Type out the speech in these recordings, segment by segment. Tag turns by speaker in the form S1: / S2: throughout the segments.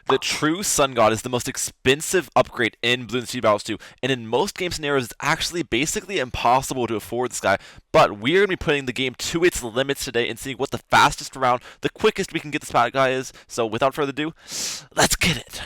S1: The true Sun God is the most expensive upgrade in Bloons TD Battles 2, and in most game scenarios, it's actually basically impossible to afford this guy. But we're going to be putting the game to its limits today and seeing what the fastest round, the quickest we can get this bad guy is. So without further ado, let's get it.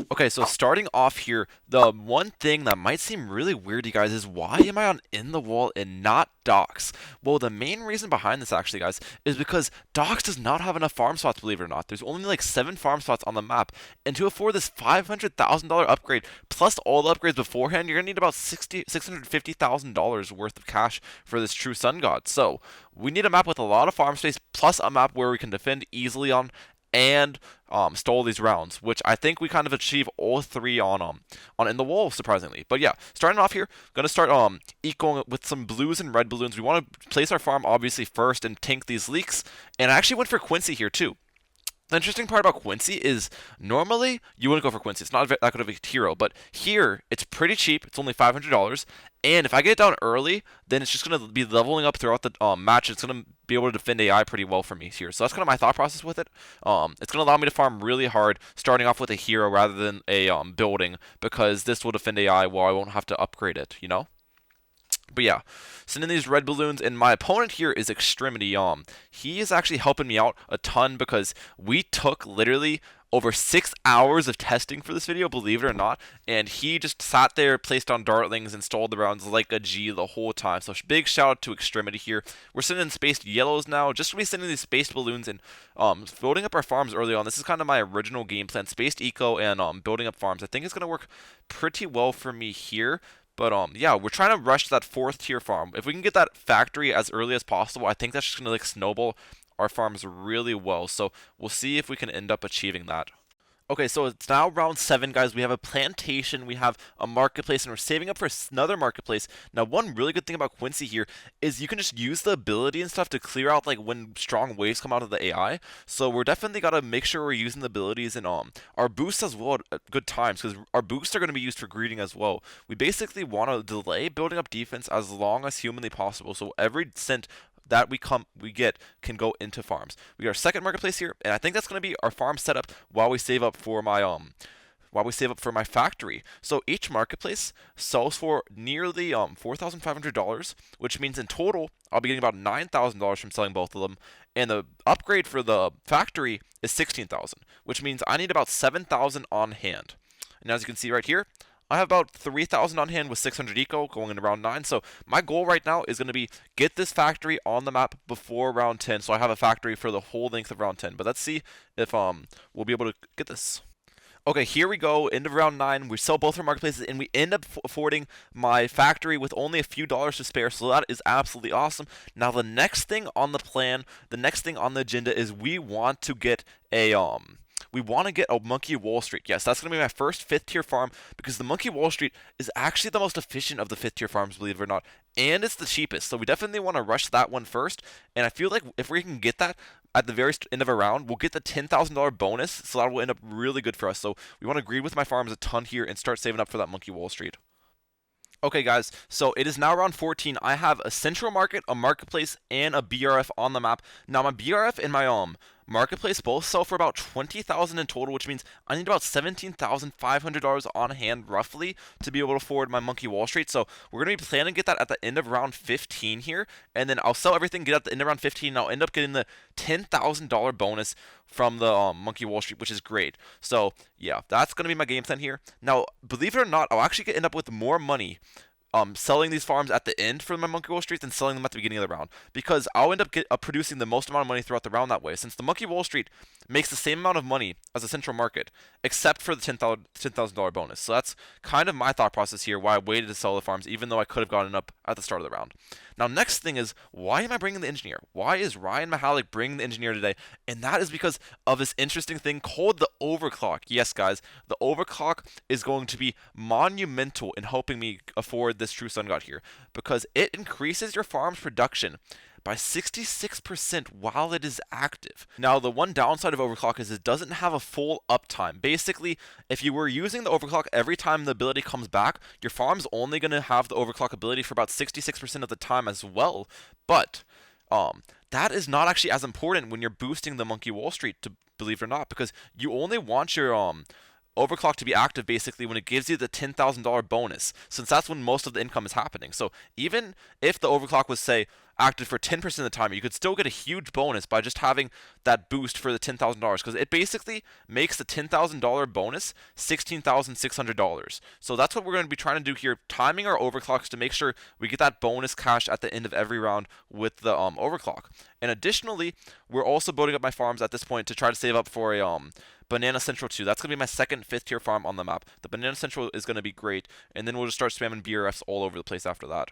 S1: Okay, so starting off here, the one thing that might seem really weird to you guys is why am I on In the Wall and not Docks? Well, the main reason behind this actually, guys, is because Docks does not have enough farm spots, believe it or not. There's only like 7 farm spots on the map, and to afford this $500,000 upgrade, plus all the upgrades beforehand, you're going to need about $650,000 worth of cash for this true Sun God. So, we need a map with a lot of farm space, plus a map where we can defend easily on, and stole these rounds, which I think we kind of achieve all three on In the Wall, surprisingly. But yeah, starting off here, gonna start ecoing with some blues and red balloons. We want to place our farm obviously first and tank these leaks, and I actually went for Quincy here too. The interesting part about Quincy is normally you wouldn't go for Quincy. It's not that good of a hero, but here it's pretty cheap. It's only $500, and if I get it down early, then it's just going to be leveling up throughout the match. It's going to be able to defend AI pretty well for me here. So that's kind of my thought process with it. It's going to allow me to farm really hard, starting off with a hero rather than a building, because this will defend AI while I won't have to upgrade it, you know? But yeah, sending these red balloons, and my opponent here is Extremity. He is actually helping me out a ton because we took literally over 6 hours of testing for this video, believe it or not, and he just sat there, placed on dartlings, and stalled the rounds like a G the whole time. So big shout out to Extremity here. We're sending spaced yellows now, just to be sending these spaced balloons and building up our farms early on. This is kind of my original game plan, spaced eco and building up farms. I think it's going to work pretty well for me here. But yeah, we're trying to rush that 4th tier farm. If we can get that factory as early as possible, I think that's just gonna like snowball our farms really well. So we'll see if we can end up achieving that. Okay, so it's now round 7, guys. We have a plantation, we have a marketplace, and we're saving up for another marketplace. Now, one really good thing about Quincy here is you can just use the ability and stuff to clear out like when strong waves come out of the AI. So we're definitely gotta make sure we're using the abilities and our boosts as well at good times, because our boosts are gonna be used for greeting as well. We basically want to delay building up defense as long as humanly possible. So every cent that we get can go into farms. We got our second marketplace here, and I think that's going to be our farm setup while we save up for my factory. So each marketplace sells for nearly $4,500, which means in total I'll be getting about $9,000 from selling both of them. And the upgrade for the factory is $16,000, which means I need about $7,000 on hand. And as you can see right here, I have about 3,000 on hand with 600 eco going into round 9. So my goal right now is going to be get this factory on the map before round 10. So I have a factory for the whole length of round 10. But let's see if we'll be able to get this. Okay, here we go, end of round 9. We sell both our marketplaces, and we end up affording my factory with only a few dollars to spare, so that is absolutely awesome. Now, the next thing on the plan, the next thing on the agenda is we want to get a Monkey Wall Street. Yes, that's going to be my first 5th tier farm, because the Monkey Wall Street is actually the most efficient of the 5th tier farms, believe it or not, and it's the cheapest. So we definitely want to rush that one first, and I feel like if we can get that at the very end of a round, we'll get the $10,000 bonus, so that will end up really good for us. So we want to greed with my farms a ton here and start saving up for that Monkey Wall Street. Okay, guys, so it is now round 14. I have a central market, a marketplace, and a BRF on the map. Now, my BRF and my marketplace both sell for about $20,000 in total, which means I need about $17,500 on hand roughly to be able to afford my Monkey Wall Street. So we're going to be planning to get that at the end of round 15 here, and then I'll sell everything, get at the end of round 15, and I'll end up getting the $10,000 bonus from the Monkey Wall Street, which is great. So yeah, that's going to be my game plan here. Now, believe it or not, I'll actually end up with more money selling these farms at the end for my Monkey Wall Street than selling them at the beginning of the round, because I'll end up producing the most amount of money throughout the round that way, since the Monkey Wall Street makes the same amount of money as a central market, except for the $10,000 bonus. So that's kind of my thought process here, why I waited to sell the farms, even though I could have gotten up at the start of the round. Now, next thing is, why am I bringing the engineer? Why is Ryan Mehalic bringing the engineer today? And that is because of this interesting thing called the overclock. Yes, guys, the overclock is going to be monumental in helping me afford this true Sun God here, because it increases your farm's production by 66% while it is active. Now, the one downside of overclock is it doesn't have a full uptime. Basically, if you were using the overclock every time the ability comes back, your farm's only going to have the overclock ability for about 66% of the time as well. But that is not actually as important when you're boosting the Monkey Wall Street, to believe it or not, because you only want your overclock to be active basically when it gives you the $10,000 bonus, since that's when most of the income is happening. So even if the overclock was, say, active for 10% of the time, you could still get a huge bonus by just having that boost for the $10,000, because it basically makes the $10,000 bonus $16,600. So that's what we're going to be trying to do here, timing our overclocks to make sure we get that bonus cash at the end of every round with the overclock. And additionally, we're also building up my farms at this point to try to save up for a Banana Central 2. That's going to be my second 5th tier farm on the map. The Banana Central is going to be great, and then we'll just start spamming BRFs all over the place after that.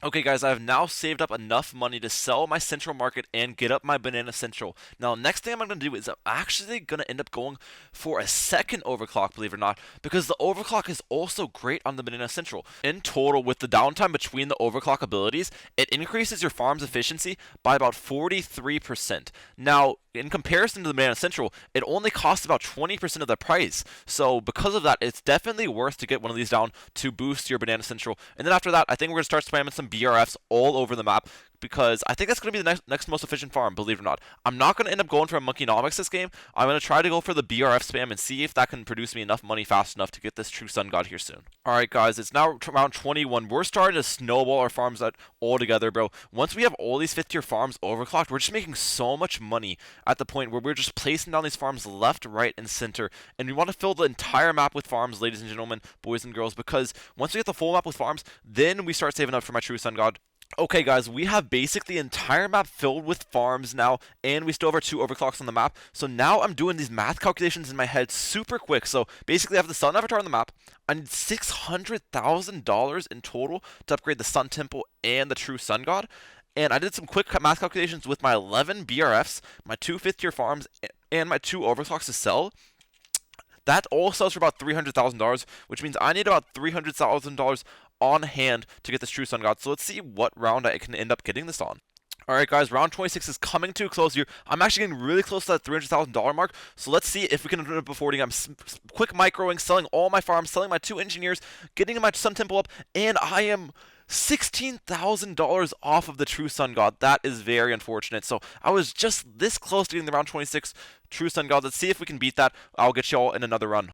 S1: Okay guys, I have now saved up enough money to sell my Central Market and get up my Banana Central. Now, next thing I'm going to do is I'm actually going to end up going for a second overclock, believe it or not, because the overclock is also great on the Banana Central. In total, with the downtime between the overclock abilities, it increases your farm's efficiency by about 43%. Now, in comparison to the Banana Central, it only costs about 20% of the price. So because of that, it's definitely worth to get one of these down to boost your Banana Central. And then after that, I think we're going to start spamming some BRFs all over the map, because I think that's going to be the next most efficient farm, believe it or not. I'm not going to end up going for a Monkeynomics this game. I'm going to try to go for the BRF spam and see if that can produce me enough money fast enough to get this True Sun God here soon. Alright guys, it's now round 21. We're starting to snowball our farms out all together, bro. Once we have all these 5th tier farms overclocked, we're just making so much money at the point where we're just placing down these farms left, right, and center. And we want to fill the entire map with farms, ladies and gentlemen, boys and girls, because once we get the full map with farms, then we start saving up for my True Sun God. Okay guys, we have basically the entire map filled with farms now, and we still have our 2 overclocks on the map. So now I'm doing these math calculations in my head super quick. So basically I have the Sun Avatar on the map. I need $600,000 in total to upgrade the Sun Temple and the True Sun God. And I did some quick math calculations with my 11 BRFs, my 2 5th tier farms, and my 2 overclocks to sell. That all sells for about $300,000, which means I need about $300,000 on hand to get this True Sun God. So let's see what round I can end up getting this on. Alright guys, round 26 is coming too close here. I'm actually getting really close to that $300,000 mark. So let's see if we can end up affording. I'm quick microing, selling all my farms, selling my 2 engineers, getting my Sun Temple up, and I am $16,000 off of the True Sun God. That is very unfortunate. So I was just this close to getting the round 26 True Sun God. Let's see if we can beat that. I'll get y'all in another run.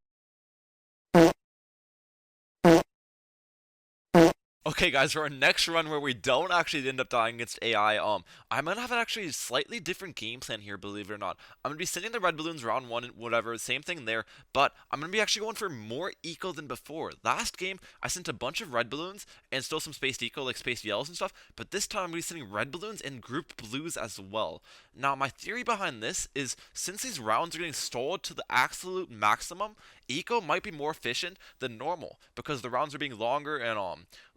S1: Okay, guys, for our next run where we don't actually end up dying against AI, I'm gonna have an actually slightly different game plan here, believe it or not. I'm gonna be sending the red balloons round 1 and whatever, same thing there, but I'm gonna be actually going for more eco than before. Last game, I sent a bunch of red balloons and still some spaced eco, like spaced yellows and stuff, but this time I'm gonna be sending red balloons and group blues as well. Now, my theory behind this is, since these rounds are getting stalled to the absolute maximum, eco might be more efficient than normal, because the rounds are being longer, and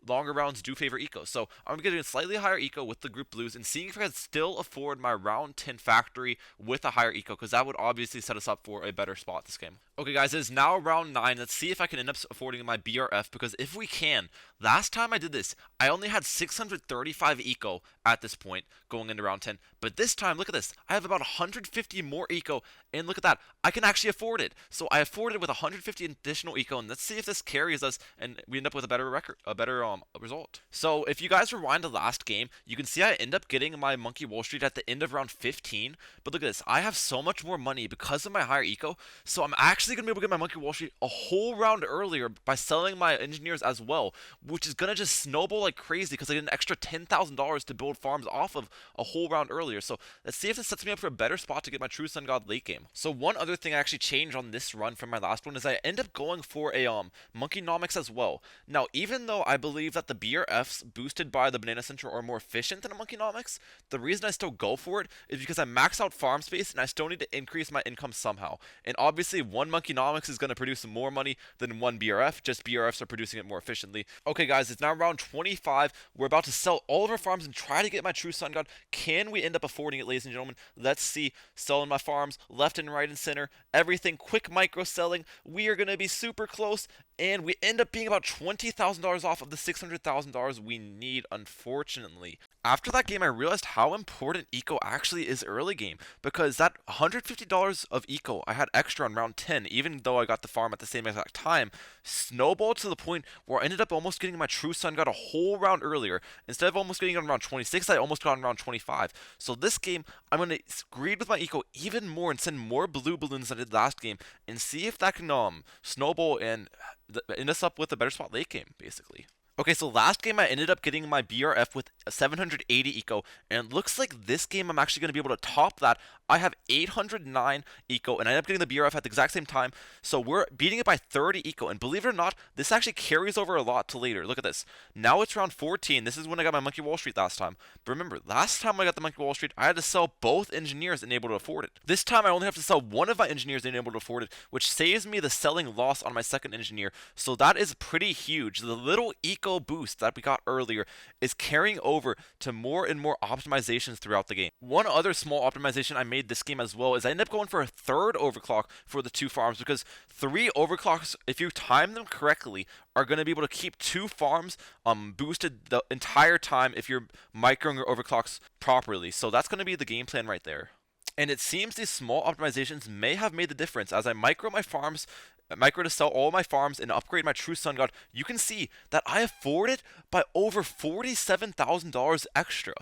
S1: longer rounds do favor eco. So I'm getting a slightly higher eco with the group blues and seeing if I can still afford my round 10 factory with a higher eco, because that would obviously set us up for a better spot this game. Okay guys, it is now round 9. Let's see if I can end up affording my BRF, because if we can, last time I did this, I only had 635 eco at this point going into round 10. But this time, look at this. I have about 150 more eco, and look at that. I can actually afford it. So I afforded it with 150 additional eco, and let's see if this carries us and we end up with a better record, a better result. So if you guys rewind the last game, you can see I end up getting my Monkey Wall Street at the end of round 15. But look at this. I have so much more money because of my higher eco, so I'm actually going to be able to get my Monkey Wall Street a whole round earlier by selling my engineers as well, which is going to just snowball like crazy because I get an extra $10,000 to build farms off of a whole round earlier. So let's see if this sets me up for a better spot to get my True Sun God late game. So one other thing I actually changed on this run from my last one is I end up going for a Monkeynomics as well. Now, even though I believe that the BRFs boosted by the Banana Central are more efficient than a Monkeynomics, the reason I still go for it is because I max out farm space and I still need to increase my income somehow. And obviously, one Monkeynomics is going to produce more money than one BRF, just BRFs are producing it more efficiently. Okay guys, it's now round 25. We're about to sell all of our farms and try to get my True Sun God. Can we end up affording it, ladies and gentlemen? Let's see. Selling my farms left and right and center. Everything quick micro selling. We are going to be super close, and we end up being about $20,000 off of the $600,000 we need, unfortunately. After that game, I realized how important eco actually is early game, because that $150 of eco I had extra on round 10, even though I got the farm at the same exact time, snowballed to the point where I ended up almost getting my true sun god a whole round earlier. Instead of almost getting it on round 26, I almost got on round 25. So this game, I'm going to greed with my eco even more and send more blue balloons than I did last game, and see if that can snowball and end us up with a better spot late game, basically. Okay, so last game I ended up getting my BRF with 780 eco, and it looks like this game I'm actually going to be able to top that. I have 809 eco, and I ended up getting the BRF at the exact same time, so we're beating it by 30 eco, and believe it or not, this actually carries over a lot to later. Look at this. Now it's round 14. This is when I got my Monkey Wall Street last time. But remember, last time I got the Monkey Wall Street, I had to sell both engineers and able to afford it. This time I only have to sell one of my engineers and able to afford it, which saves me the selling loss on my second engineer, so that is pretty huge. The little eco boost that we got earlier is carrying over to more and more optimizations throughout the game. One other small optimization I made this game as well is I ended up going for a third overclock for the two farms, because 3 overclocks, if you time them correctly, are going to be able to keep 2 farms boosted the entire time if you're microing your overclocks properly. So that's going to be the game plan right there. And it seems these small optimizations may have made the difference. As I micro my farms, micro to sell all my farms and upgrade my true sun god, you can see that I afforded by over $47,000 extra.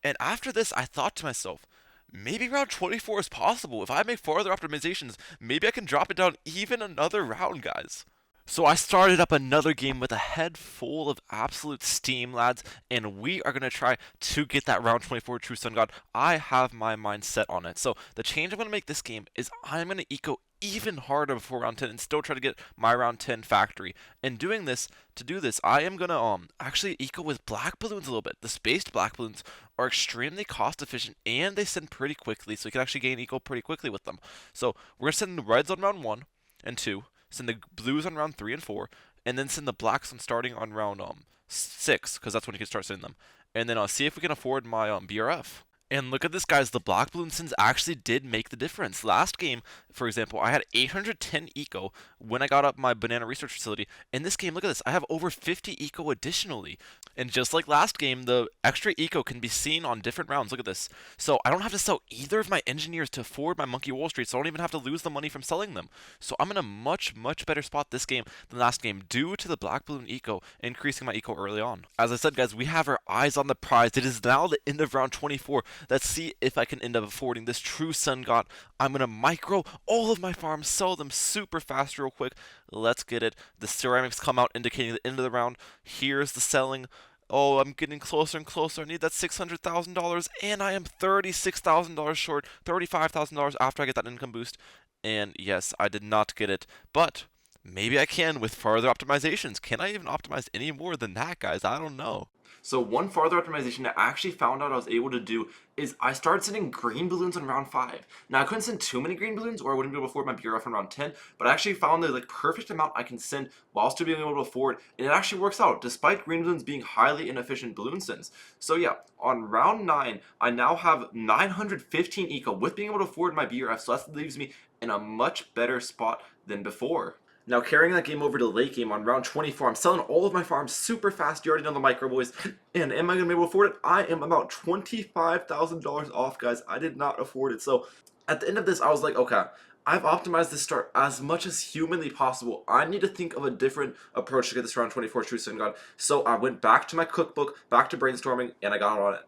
S1: And after this, I thought to myself, maybe round 24 is possible. If I make further optimizations, maybe I can drop it down even another round, guys. So I started up another game with a head full of absolute steam, lads, and we are going to try to get that round 24 True Sun God. I have my mind set on it. So the change I'm going to make this game is I'm going to eco even harder before round 10 and still try to get my round 10 factory. And doing this, to do this, I am going to actually eco with black balloons a little bit. The spaced black balloons are extremely cost efficient and they send pretty quickly, so you can actually gain eco pretty quickly with them. So we're going to send the reds on round 1 and 2. Send the blues on round 3 and 4, and then send the blacks on starting on round 6, because that's when you can start sending them. And then see if we can afford my BRF. And look at this, guys. The black balloon sins actually did make the difference. Last game, for example, I had 810 eco when I got up my banana research facility. In this game, look at this. I have over 50 eco additionally. And just like last game, the extra eco can be seen on different rounds. Look at this. So I don't have to sell either of my engineers to afford my Monkey Wall Street, so I don't even have to lose the money from selling them. So I'm in a much, much better spot this game than last game due to the black balloon eco increasing my eco early on. As I said, guys, we have our eyes on the prize. It is now the end of round 24. Let's see if I can end up affording this true sun god. I'm going to micro all of my farms, sell them super fast real quick. Let's get it. The ceramics come out indicating the end of the round. Here's the selling. Oh, I'm getting closer and closer. I need that $600,000, and I am $36,000 short, $35,000 after I get that income boost. And yes, I did not get it, but maybe I can with further optimizations. Can I even optimize any more than that, guys? I don't know. So one further optimization I actually found out I was able to do is I started sending green balloons on round 5. Now I couldn't send too many green balloons or I wouldn't be able to afford my BRF on round 10, but I actually found the perfect amount I can send while still being able to afford, and it actually works out despite green balloons being highly inefficient balloon sends. So yeah, on round 9, I now have 915 eco with being able to afford my BRF, so that leaves me in a much better spot than before. Now, carrying that game over to the late game on round 24, I'm selling all of my farms super fast. You already know the micro boys. And am I going to be able to afford it? I am about $25,000 off, guys. I did not afford it. So at the end of this, I was like, okay, I've optimized this start as much as humanly possible. I need to think of a different approach to get this round 24 True Sun God. So I went back to my cookbook, back to brainstorming, and I got on it.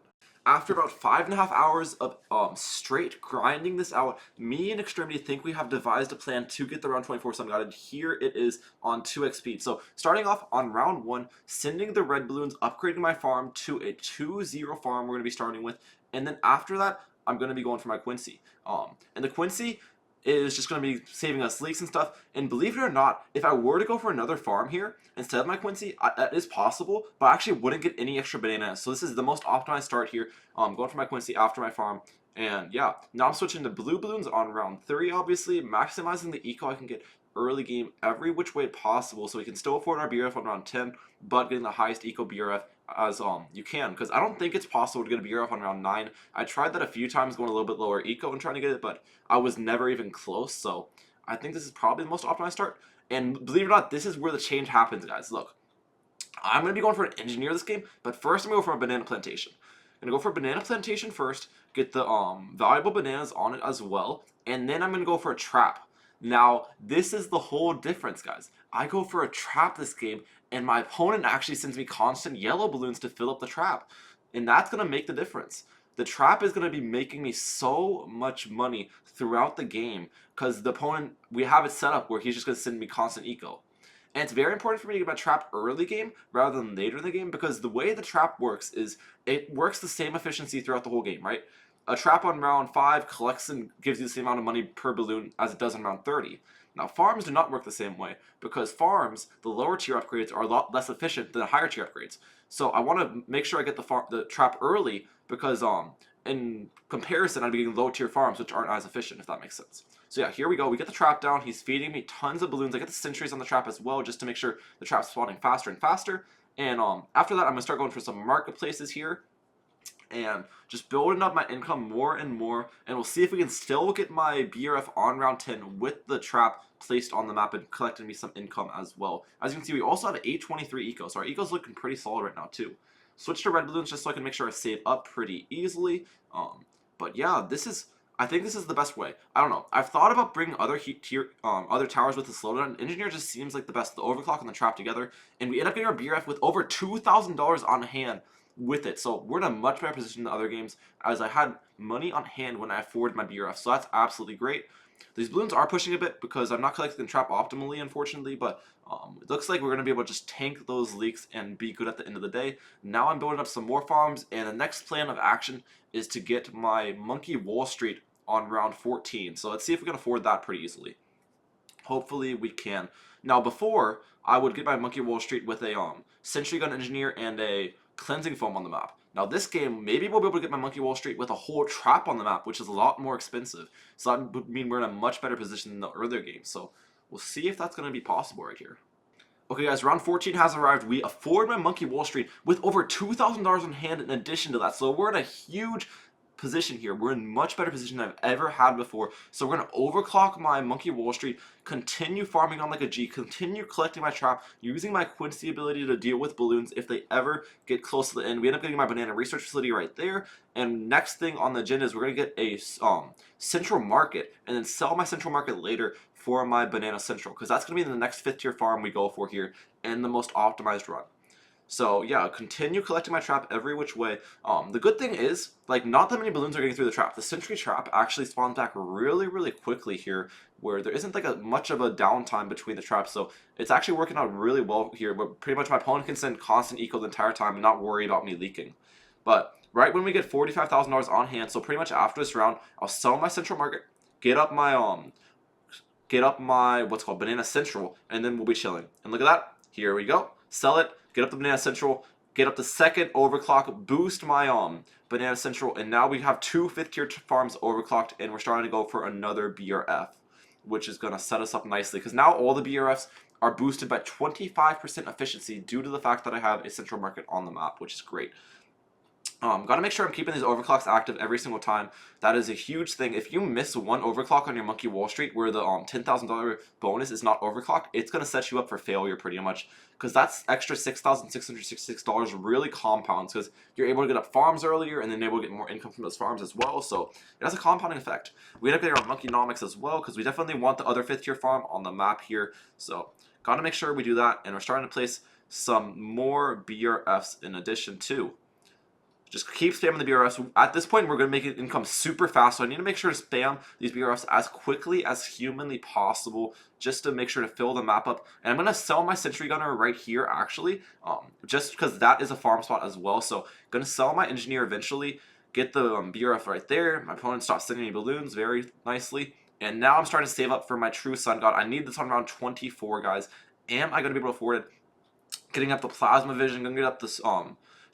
S1: After about 5.5 hours of straight grinding this out, me and Extremity think we have devised a plan to get the round 24 Sun God, and here it is on 2x speed. So starting off on round 1, sending the red balloons, upgrading my farm to a 2-0 farm we're going to be starting with, and then after that, I'm going to be going for my Quincy. And the Quincy is just going to be saving us leaks and stuff. And believe it or not, if I were to go for another farm here instead of my Quincy, that is possible, but I actually wouldn't get any extra bananas. So this is the most optimized start here. Going for my Quincy after my farm. And yeah, now I'm switching to blue balloons on round 3, obviously, maximizing the eco I can get early game every which way possible so we can still afford our BRF on round 10, but getting the highest eco BRF as you can, because I don't think it's possible to get a BRF on round 9. I tried that a few times going a little bit lower eco and trying to get it, but I was never even close, so I think this is probably the most optimized start. And believe it or not, this is where the change happens, guys. Look, I'm going to be going for an engineer this game, but first I'm going to go for a banana plantation. I'm going to go for Banana Plantation first, get the valuable bananas on it as well, and then I'm going to go for a trap. Now, this is the whole difference, guys. I go for a trap this game, and my opponent actually sends me constant yellow balloons to fill up the trap. And that's going to make the difference. The trap is going to be making me so much money throughout the game because the opponent, we have it set up where he's just going to send me constant eco. And it's very important for me to get my trap early game rather than later in the game because the way the trap works is it works the same efficiency throughout the whole game, right? A trap on round 5 collects and gives you the same amount of money per balloon as it does on round 30. Now, farms do not work the same way because farms, the lower tier upgrades, are a lot less efficient than the higher tier upgrades. So I want to make sure I get the trap early because in comparison, I'd be getting low tier farms which aren't as efficient, if that makes sense. So yeah, here we go. We get the trap down. He's feeding me tons of balloons. I get the sentries on the trap as well just to make sure the trap's spawning faster and faster. And after that, I'm going to start going for some marketplaces here and just building up my income more and more, and we'll see if we can still get my BRF on round 10 with the trap placed on the map and collecting me some income as well. As you can see, we also have 823 eco, so our eco's looking pretty solid right now too. Switch to red balloons just so I can make sure I save up pretty easily. But yeah, I think this is the best way. I don't know. I've thought about bringing other other towers with the slowdown. Engineer just seems like the best. The overclock and the trap together, and we end up getting our BRF with over $2,000 on hand with it. So we're in a much better position than other games as I had money on hand when I afforded my BRF. So that's absolutely great. These balloons are pushing a bit because I'm not collecting the trap optimally, unfortunately, but it looks like we're going to be able to just tank those leaks and be good at the end of the day. Now I'm building up some more farms, and the next plan of action is to get my Monkey Wall Street on round 14. So let's see if we can afford that pretty easily. Hopefully we can. Now before, I would get my Monkey Wall Street with a Sentry Gun Engineer and a Cleansing Foam on the map. Now this game, maybe we'll be able to get my Monkey Wall Street with a whole trap on the map, which is a lot more expensive. So that would mean we're in a much better position than the earlier games. So we'll see if that's going to be possible right here. Okay guys, round 14 has arrived. We afford my Monkey Wall Street with over $2,000 on hand in addition to that. So we're in a huge position here. We're in much better position than I've ever had before. So we're going to overclock my Monkey Wall Street, continue farming on like a G, continue collecting my trap, using my Quincy ability to deal with balloons if they ever get close to the end. We end up getting my banana research facility right there. And next thing on the agenda is we're going to get a central market and then sell my central market later for my banana central because that's going to be the next 5th tier farm we go for here and the most optimized run. So yeah, continue collecting my trap every which way. The good thing is, like, not that many balloons are getting through the trap. The sentry trap actually spawns back really, really quickly here, where there isn't like much of a downtime between the traps. So it's actually working out really well here. But pretty much my opponent can send constant eco the entire time and not worry about me leaking. But right when we get $45,000 on hand, so pretty much after this round, I'll sell my central market, get up my what's called banana central, and then we'll be chilling. And look at that. Here we go. Sell it. Get up the banana central, get up the second overclock, boost my banana central, and now we have 2 5th tier farms overclocked, and we're starting to go for another BRF, which is going to set us up nicely because now all the BRFs are boosted by 25% efficiency due to the fact that I have a central market on the map, which is great. Got to make sure I'm keeping these overclocks active every single time. That is a huge thing. If you miss one overclock on your Monkey Wall Street where the $10,000 bonus is not overclocked, it's going to set you up for failure pretty much. Because that's extra $6,666 really compounds because you're able to get up farms earlier and then able to get more income from those farms as well. So it has a compounding effect. We end up getting our Monkeynomics as well because we definitely want the other 5th tier farm on the map here. So got to make sure we do that. And we're starting to place some more BRFs in addition to. Just keep spamming the BRFs. At this point, we're going to make it income super fast, so I need to make sure to spam these BRFs as quickly as humanly possible just to make sure to fill the map up. And I'm going to sell my Sentry Gunner right here, actually, just because that is a farm spot as well. So going to sell my Engineer eventually, get the BRF right there. My opponent stopped sending me balloons very nicely. And now I'm starting to save up for my True Sun God. I need this on round 24, guys. Am I going to be able to afford it? Getting up the Plasma Vision, going to get up this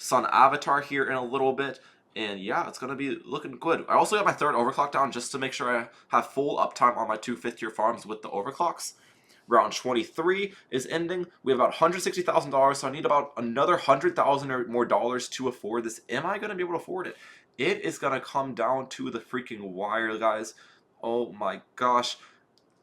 S1: Sun Avatar here in a little bit, and yeah, it's going to be looking good. I also got my 3rd overclock down just to make sure I have full uptime on my 2 5th tier farms with the overclocks. Round 23 is ending. We have about $160,000, so I need about another $100,000 or more dollars to afford this. Am I going to be able to afford it? It is going to come down to the freaking wire, guys. Oh my gosh.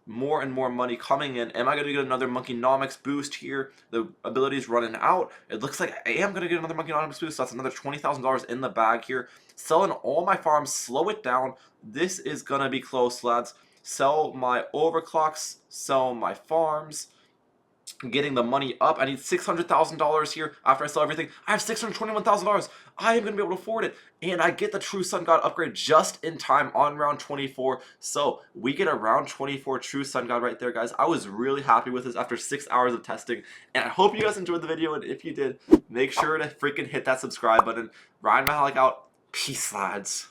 S2: more and more money coming in. Am I going to get another Monkeynomics boost here? The ability's running out. It looks like I am going to get another Monkeynomics boost. So that's another $20,000 in the bag here. Selling all my farms, slow it down. This is going to be close, lads. Sell my overclocks, sell my farms, getting the money up. I need $600,000 here after I sell everything. I have $621,000. I am going to be able to afford it. And I get the True Sun God upgrade just in time on round 24. So we get a round 24 True Sun God right there, guys. I was really happy with this after 6 hours of testing. And I hope you guys enjoyed the video. And if you did, make sure to freaking hit that subscribe button. Ryan Mehalic out. Peace, lads.